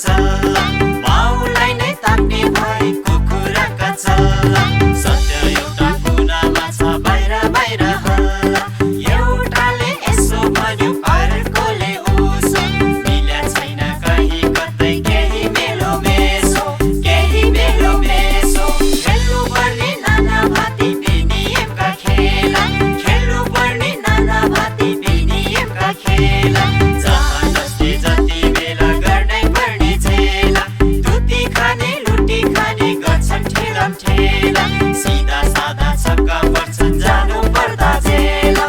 चल्ला बाउलाई नै ताक्ने भए कुखुराका चल्ला सत्य एउटा कुनामा छ बाहिर बाहिर हल्ला एउटाले यसो भन्यो अर्कोले उसो मिल्या छैन कहीँ कतै केही मेलो मेसो खेल्नु पर्ने नाना भाती बेनियमका खेला खेल्नु पर्ने नाना भाती बेनियमका खेला जबरजस्ती जति बेला गर्नै पर्ने झेला दुधी खाने लुटी खाने गर्छन् ठेलम ठेला सिधा सादा छक्का पर्छन् जानु पर्दा जेल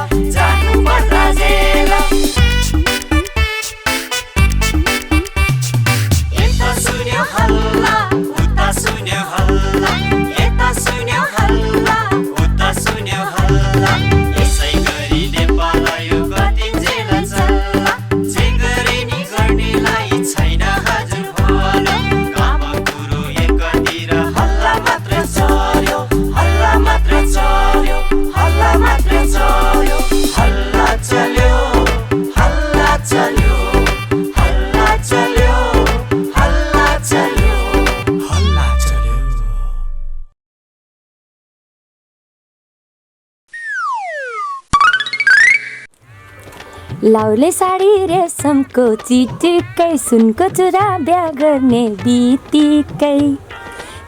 यता सुन्यो हल्ला उता सुन्यो हल्ला यता सुन्यो हल्ला उता सुन्यो हल्ला यसै गरी नेपाल यो गतिन्जेल चल्ला जे गरे नि गर्नेलाई छैन हजुर भलो काम कुरो एकतिर हल्ला मात्र चल्यो हल्ला मात्र चल्यो हल्ला मात्र चल्यो हल्ला चल्यो हल्ला चल्यो हल्ला चल्यो हल्ला चल्यो हल्ला चल्यो लाउले साडी रेशमको चिटिक्कै सुनको चुरा बिहा गर्ने बित्तिकै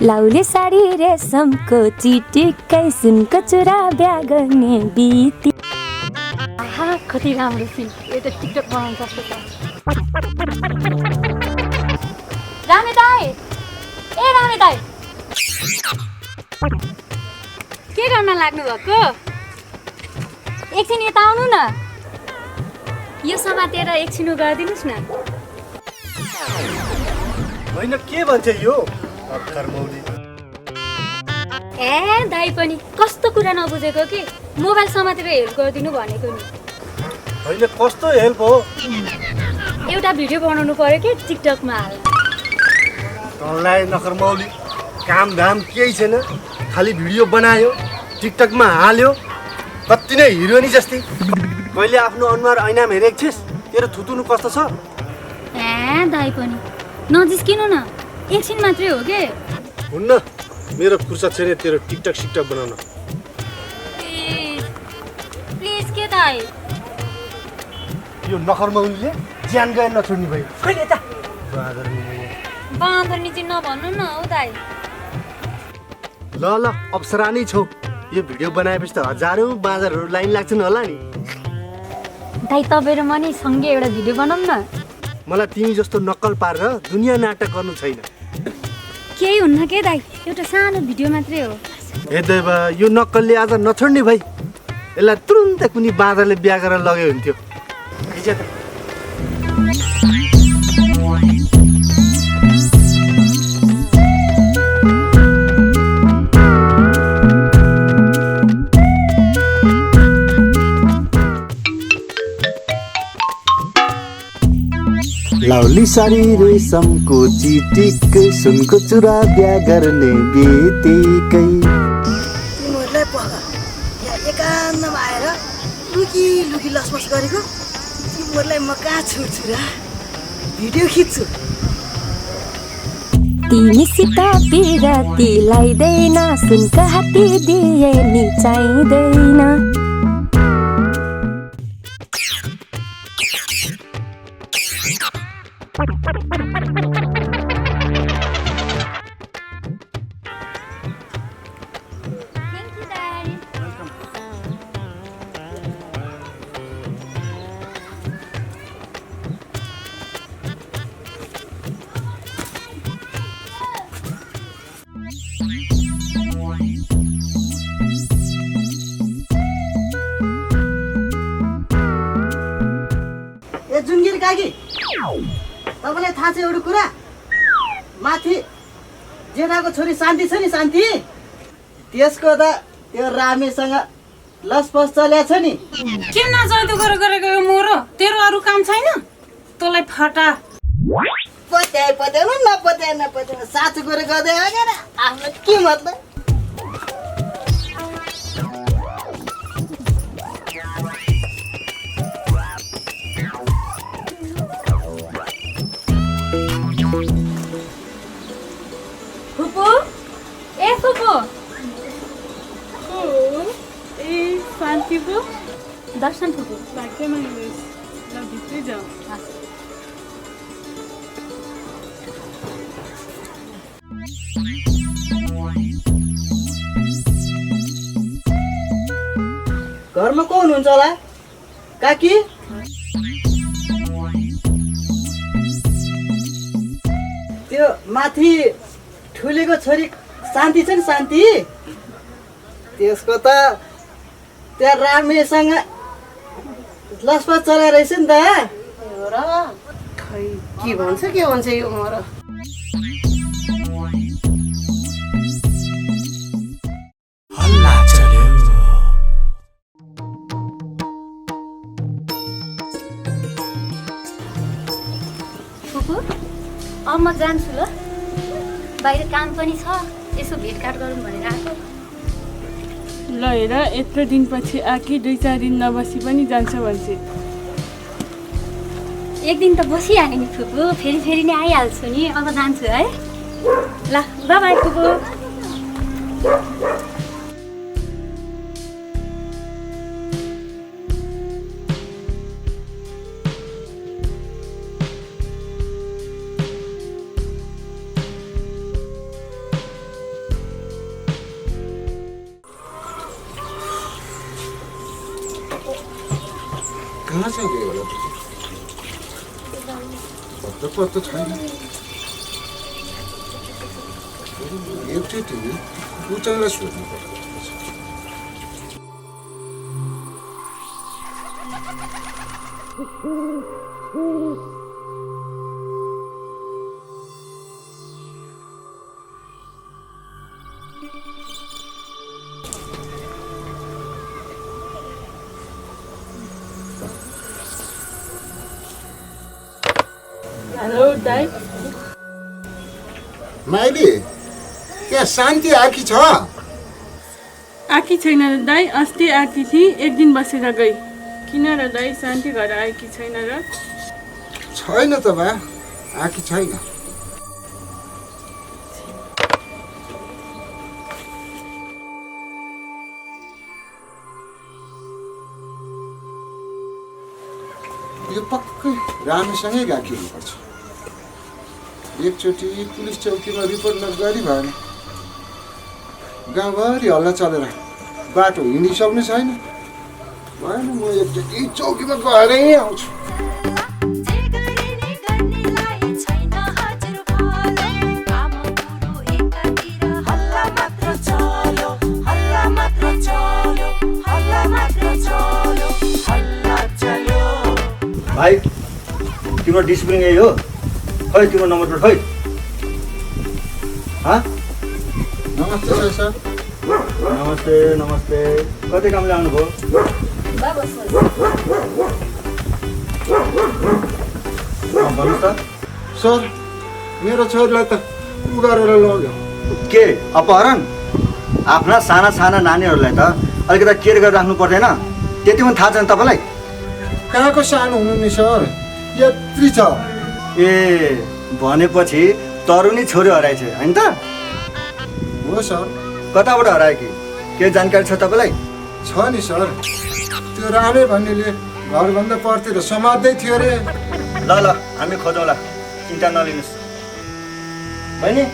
लाउले साडी रेशमको चिटिक्कै सुनको चुरा बिहा गर्ने बित्ति कति राम्रो सिन यो त टिकटक बनाउनु सक्छ त रामे दाइ के गर्न लाग्नु भएको एकछिन यता आउनु न यो समातेर एकछिन गरिदिनुहोस् न होइन के भन्छ यो अक्खर मौली ए दाइ पनि कस्तो कुरा नबुझेको कि मोबाइल समातेर हेल्प गरिदिनु भनेको नि होइन कस्तो हेल्प हो एउटा भिडियो बनाउनु पर्यो कि टिकटकमा हाल तँलाई नखर मौली काम धाम केही छैन खालि भिडियो बनायो टिकटकमा हाल्यो कति नै हिरोनी जस्तै कहिले आफ्नो अनुहार ऐनामा हेरेको थिइस् तेरो थुतुनु कस्तो छ ए दाइ पनि नजिस्किनु न एकछिन मात्रै हो के हुन्न मेरो फुर्सद छैन तेरो टिकटक सिकटक बनाउन प्लिज के दाइ यो नखर मौलीले ज्यान गए नछोड्ने भयो कहिले त बाँदर निची नभन्नु न हौ दाइ ल अप्सरा नै छौ यो भिडियो बनाएपछि त हजारौँ बाँदरहरू लाइन लाग्छन् होला नि दाइ तपाईँ र म नि सँगै एउटा भिडियो बनाऊँ न मलाई तिमी जस्तो नक्कल पारेर दुनियाँ नाटक गर्नु छैन केही हुन्न के दाइ एउटा सानो भिडियो मात्रै हो हे देवा यो नक्कलले आज नछोड्ने भाइ यसलाई तुरुन्त कुनै बाँदरले बिहा गरेर लग्यो हुन्थ्यो लाउली साडी रेशमको चिटिक्कै सुनको चुरा बिहा गर्ने बित्तिकै तिमीहरूलाई पख यहाँ एकान्तमा आएर लुकी लसमस गरेको तिमीहरूलाई म कहाँ छोड्छु र भिडियो खिच्छु तिमीसित बिरती लाइदैन सुनको हात्ती दिए नि चाहिँदैन ए जुनगिरी काकी तपाईँलाई थाहा छ एउटा कुरा माथि जेठाको छोरी शान्ति छ नि शान्ति त्यसको त त्यो रामेसँग लसपस चल्या छ नि के नचाहिँदो गरेको यो मोरो तेरो अरू काम छैन तँलाई फटा पत्याएन नपत्याएन साँचो कुरो गर्दै होइन आफ्नो के मतलब फुपू ए फुपू ए शान्ति पो दर्शन फुपू भाग्यमा हुनुहोस् ल भित्रै जाऊ घरमा को हुनुहुन्छ होला काकी त्यो माथि ठुलेको छोरी शान्ति छ नि शान्ति त्यसको त त्यहाँ रामेसँग लसपस चलाएर रहेछ नि त र खै के भन्छ यो मर हल्ला चल्यो फुपू अब म जान्छु ल बाहिर काम पनि छ यसो भेटघाट गरौँ भनेर आएको ल हेर यत्रो दिनपछि आकी 2-4 दिन नबसी पनि जान्छ भन्छ एक दिन त बसिहालेँ नि फुपू फेरि नै आइहाल्छु नि अब जान्छु है ल बाई फुपू कहाँ चाहिँ गयो होला पत्तो छैन एकचोटि उचाइलाई सोध्नु पर्छ हेलो दाइ माइली त्यहाँ शान्ति आकी छ आकी छैन र दाइ अस्ति आकी थिए एक दिन बसेर गई किन र दाइ शान्ति घर आएकी छैन र छैन त बा आकी छैन यो पक्कै राम्रोसँगै गएकी हुनुपर्छ एकचोटि पुलिस चौकीमा रिपोर्ट नगरी भएन गाउँभरि हल्ला चलेर बाटो हिँडिसक्ने छैन भएन म एकचोटि चौकीमा गएरै आउँछु भाइ तिम्रो डिसिप्लिन यही हो खै तिम्रो नम्बर प्लेट खै नमस्ते सर नमस्ते नमस्ते कति कामले आउनुभयो भन्नुहोस् त सर मेरो छोरीलाई त उ गरेर लग्यो के अपहरण आफ्ना साना साना नानीहरूलाई त अलिकति केयर गरेर राख्नु पर्दैन त्यति पनि थाहा छैन तपाईँलाई कहाँको सानो हुनु नि सर यत्रि छ ए भनेपछि तरुणी छोरी हराएछ होइन त हो सर कताबाट हरायो कि केही जानकारी छ तपाईँलाई छ नि सर त्यो रामे भन्नेले घरभन्दा परतिर समात्दै थियो अरे ल ल हामी खोजौँला चिन्ता नलिनुहोस् बहिनी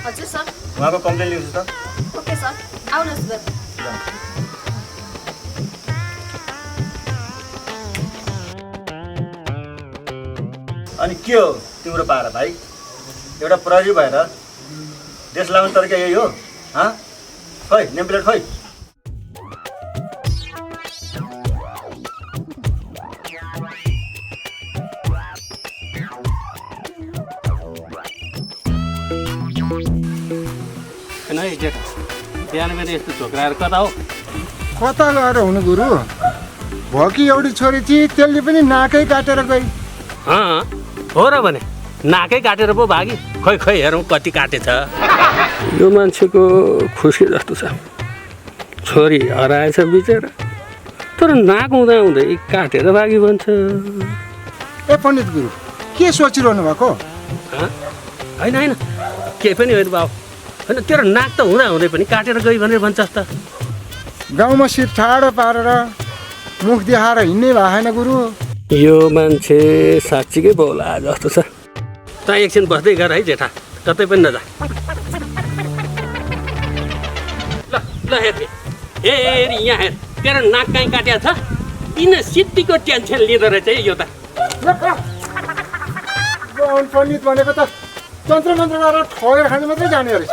हजुर सर उहाँको कम्प्लेन लिन्छु त ओके सर आउनुहोस् बस अनि के हो तिम्रो पारा भाइ एउटा प्रहरी भएर देश लाउने तरिका यही हो खै नेम प्लेट खै है जेठा बिहान बिहान यस्तो झोक्राएर कता हो कता गएर हुनु गुरु भकी एउटी छोरी थिए त्यसले पनि नाकै काटेर गई हो र भने नाकै काटेर पो भागी खै खै हेरौँ कति काटेछ यो मान्छेको खुसी जस्तो छ छोरी हराएछ बिचरा तर नाक हुँदा हुँदै काटेर भागी भन्छ ए पण्डित गुरु के सोचिरहनु भएको हँ? होइन होइन केही पनि होइन बाबु होइन तेरो नाक त हुँदा हुँदै पनि काटेर गई भनेर भन्छस् त गाउँमा शिर ठाडो पारेर मुख देखाएर हिँड्नै भएन गुरु यो मान्छे साँच्चीकै बोला जस्तो छ त एकछिन बस्दै गर है जेठा कतै पनि नजा ल ल हेर यहाँ हेर तेरो नाक कहीँ काटेको छ किन सिद्धिको टेन्सन लिँदो रहेछ है यो त पण्डित भनेको त तन्त्र मन्त्र गरेर ठगेर खाने मात्रै जाने रहेछ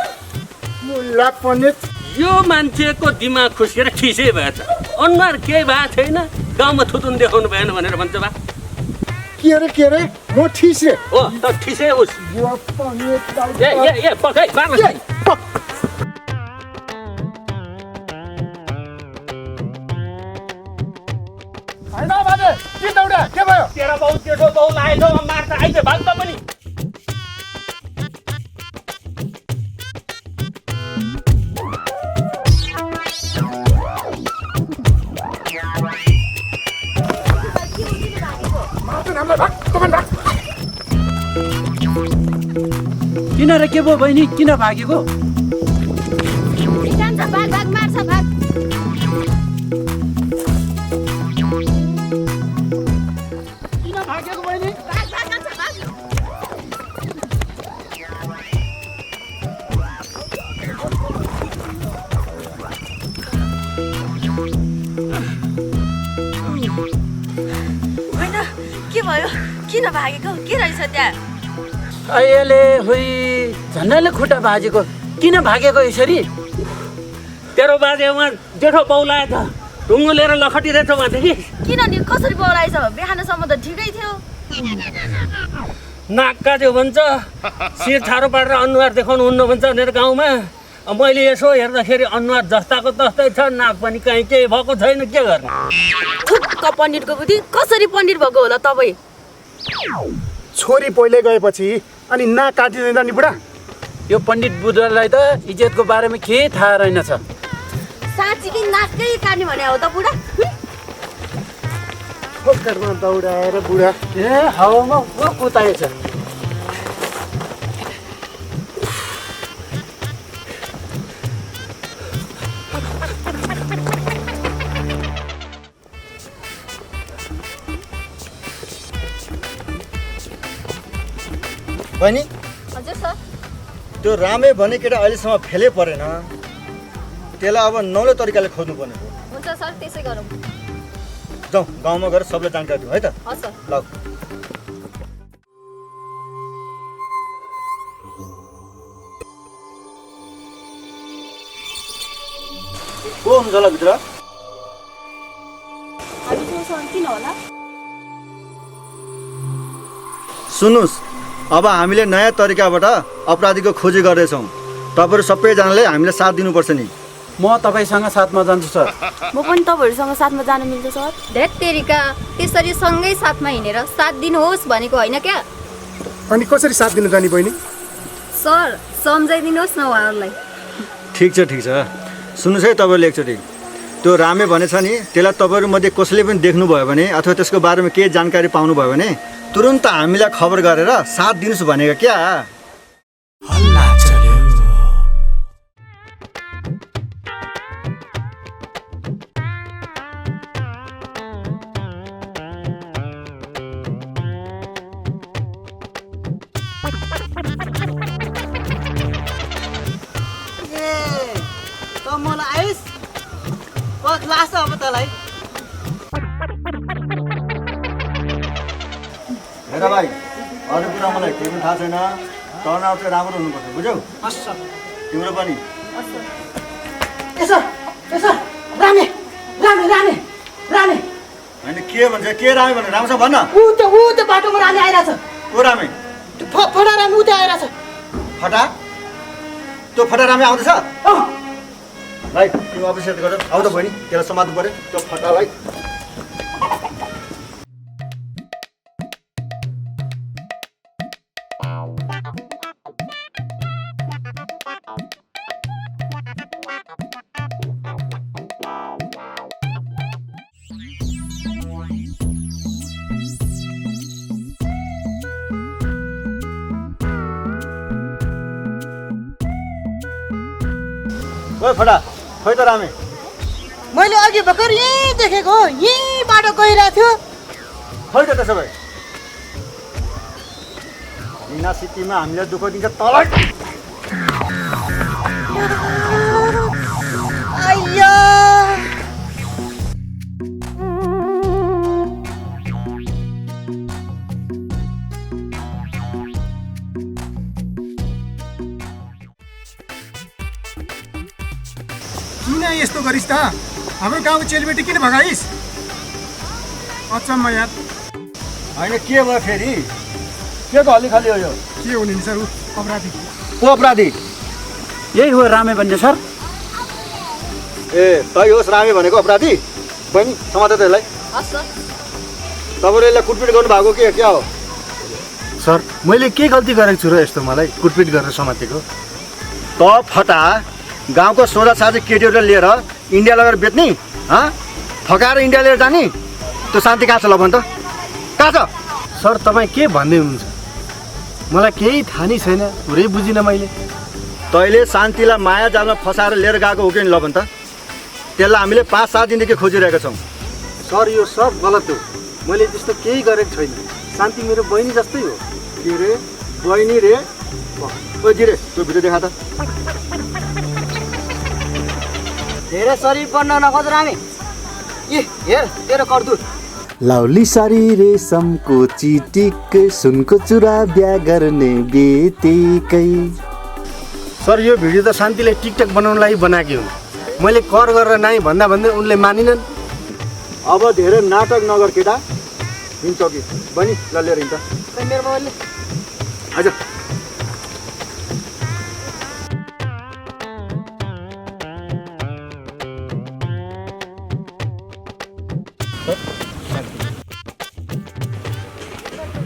मुला पण्डित यो मान्छेको दिमाग खुस्केर ठिसै भएछ अनुहार केही भएको छैन गाउँमा थुतुन देखाउनु भएन भनेर भन्छ बा के अरे म ठिसे हो त ठिसै होस् ए पकाइ बार्नुहोस् होइन बाजे के दौडा के भयो तेरो बाउ तेरो बाउ लागेको मार्छ आइज भाग्दा पनि किन र के भयो बहिनी किन भागेको के भयो किन भागेको के रहेछ त्यहाँ अहिले हुई झन्डाले खुट्टा भाजेको किन भागेको यसरी तेरो बाजेमा जेठो बाउ लागेको छ ढुङ्गो लिएर लखटिरहेछ भन्थे कि किन नि कसरी बोलाएछ बिहानसम्म त ठिकै थियो नाक काट्यो भन्छ शिर ठाडो पारेर अनुहार देखाउनु हुन्न भन्छ भनेर गाउँमा मैले यसो हेर्दाखेरि अनुहार जस्ताको तस्तै छ नाक पनि कहीँ केही भएको छैन के गर्ने थुक्क पण्डितको बुद्धि कसरी पण्डित भएको होला तपाईँ छोरी पहिले गएपछि अनि नाक काटिँदैन नि बुढा यो पण्डित बुढालाई त इज्जतको बारेमा केही थाहा रहेनछ साँच्चीकै नाकै काट्ने भने हो त बुढा फोकरमा दौडाएर बुढा ए हावामा कुताएछ बहिनी हजुर सर त्यो रामे भने केटा अहिलेसम्म फेलै परेन त्यसलाई अब नौलो तरिकाले खोज्नुपर्ने हो हुन्छ सर त्यसै गरौँ जाउँ गाउँमा गएर सबलाई जानकारी दिउँ है त हस् सर ल को हुन्छ होला भित्र किन होला सुन्नुहोस् अब हामीले नयाँ तरिकाबाट अपराधीको खोजी गर्दैछौँ तपाईँहरू सबैजनाले हामीलाई साथ दिनुपर्छ नि म तपाईँसँग साथमा जान्छु सर म पनि तपाईँहरूसँग साथमा जान मिल्छ सर धेर तेरिका त्यसरी सँगै साथमा हिँडेर साथ दिनुहोस् भनेको होइन क्या अनि कसरी साथ दिनु जाने बहिनी सर सम्झाइदिनुहोस् न उहाँहरूलाई ठिक छ सुन्नुहोस् है तपाईँहरूले एकचोटि त्यो रामे भनेछ नि त्यसलाई तपाईँहरूमध्ये कसैले पनि देख्नुभयो भने अथवा त्यसको बारेमा केही जानकारी पाउनुभयो भने तुरुन्त हामीलाई खबर गरेर साथ दिनुहोस् भनेको क्या मलाई आइस क्लास अब तँलाई हेर भाइ अरू कुरा मलाई केही पनि थाहा छैन टर्नआउट चाहिँ राम्रो हुनुपर्छ बुझ्यौ हस् सर तिम्रो पनि रामे होइन के भन्छ के रामे भने राम्रोसँग भन्न ऊ त्यो बाटोमा रामे आइरहेछ को रामे फटा रामे उतै आइरहेछ फटा त्यो फटा रामे आउँदैछ भाइ तिमी अफिस गर आऊ त बहिनी त्यसलाई समात्नु पऱ्यो त्यो फटालाई ओइ फटा खोइ त रामे मैले अघि भर्खर यहीँ देखेको हो, यहीँ बाटो गइरहेको थियो। खोइ त त्यसो भए बिना सिटीमा हामीलाई दुःख दिन्छ तल आइया किन यस्तो गरिस् त? हाम्रो गाउँको चेलीबेटी किन भगाइस्? अचम्म यार। होइन के भयो फेरि? के त अलि खाली हो यो? के हुने नि सर? अपराधी। को अपराधी? यही हो रामे भन्ने सर। ए तै होस् रामे भनेको अपराधी? बहिनी समातेर यसलाई। तपाईँले यसलाई कुटपिट गर्नु भएको के क्या हो? सर मैले के गल्ती गरेको छु र यस्तो मलाई कुटपिट गरेर समातेको? त फटा गाउँको सोझा साझा केटीहरूलाई लिएर इन्डिया लगेर बेच्ने फकाएर इन्डिया लिएर जाने त्यो शान्ति कहाँ छ ल भन् त? कहाँ छ? सर तपाईँ के भन्दै हुनुहुन्छ? मलाई केही थाहा नै छैन, पुरै बुझिनँ मैले। तैँले शान्तिलाई माया जालमा फसाएर लिएर गएको हो कि ल भन् त? त्यसलाई हामीले 5-7 दिनदेखि खोजिरहेका छौँ। सर यो सब गलत हो, मैले त्यस्तो केही गरेको छैन। शान्ति मेरो बहिनी जस्तै हो। के रे बहिनी रे? ओ जिरे त्यो भिडियो देखा त। धेरै शरीर बन्न नखोज रामे। ए हेर तेरो करतुत। लाउली सारी रेशमको चिटिक सुनको चुरा बिहा गर्ने बित्तिकै। सर यो भिडियो त शान्तिले टिकटक बनाउनलाई बनाएकी हुन्। मैले कर गरेर नाइ भन्दा भन्दै उनले मानिनन्। अब धेरै नाटक नगर केटा, हिँड्छ कि बहिनी ल लिएर हिँड्छ। मेरो मोबाइलले आज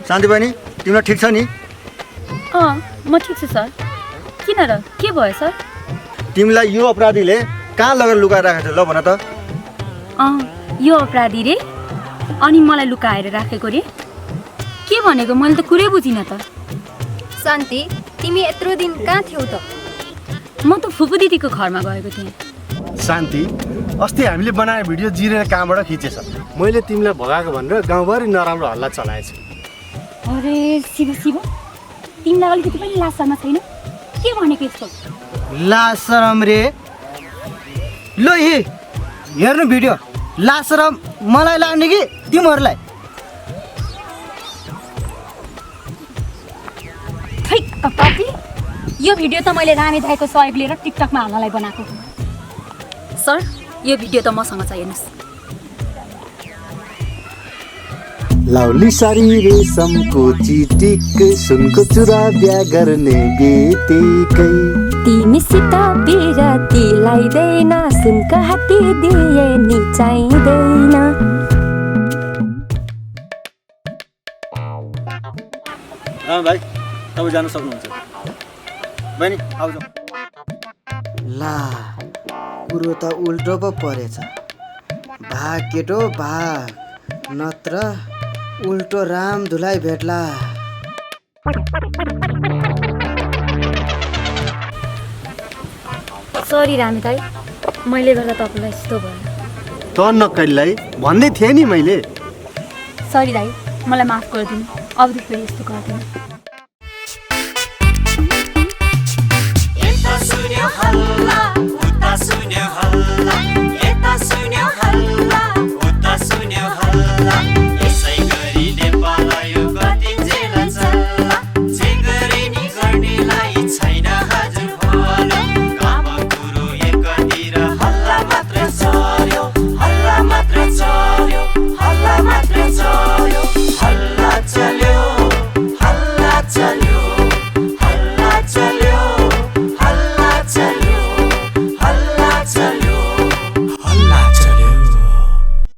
शान्ति बहिनी तिमीलाई ठिक छ नि? म ठिक छु सर। किन र के भयो सर? तिमीलाई यो अपराधीले कहाँ लगेर लुकाएर राखेको छ ल भन त? यो अपराधी रे अनि मलाई लुकाएर राखेको रे? के भनेको मैले त कुरै बुझिनँ त। शान्ति तिमी यत्रो दिन कहाँ थियौ त? म त फुपू दिदीको घरमा गएको थिएँ। शान्ति अस्ति हामीले बनाएको भिडियो जिरेर कहाँबाट खिचेछ? मैले तिमीलाई भगाएको भनेर गाउँभरि नराम्रो हल्ला चलाएछु। अरे शिव शिव तिमीलाई अलिकति पनि लाज शर्म छैन? के भनेको यस्तो? लाज शरम रे? लो हेर्नु भिडियो। लाज शरम मलाई लाग्ने कि तिमीहरूलाई? खै कपापी यो भिडियो त मैले रामे दाइको सहयोग लिएर टिकटकमा हाल्नलाई बनाएको। सर यो भिडियो त मसँग छ, हेर्नुहोस्। लाउली सारी रेशमको चिटिक सुनको चुरा बिहा गर्ने बित्तिकै। तिमीसित बिरती लाइदैन, सुनको हात्ती दिए नि चाहिँदैन। भाइ तपाईँ जान सक्नुहुन्छ। बहिनी आउँछ। ला कुरो त उल्टो पो परेछ। भाग केटो भाग, नत्र उल्टो राम धुलाई भेट्ला। सरी रामे दाइ, मैले गर्दा तपाईँलाई यस्तो भयो। त नक्कलीलाई भन्दै थिएँ नि मैले। सरी दाइ, मलाई माफ गरिदिनु, अबदेखि फेरि यस्तो गर्दिनँ।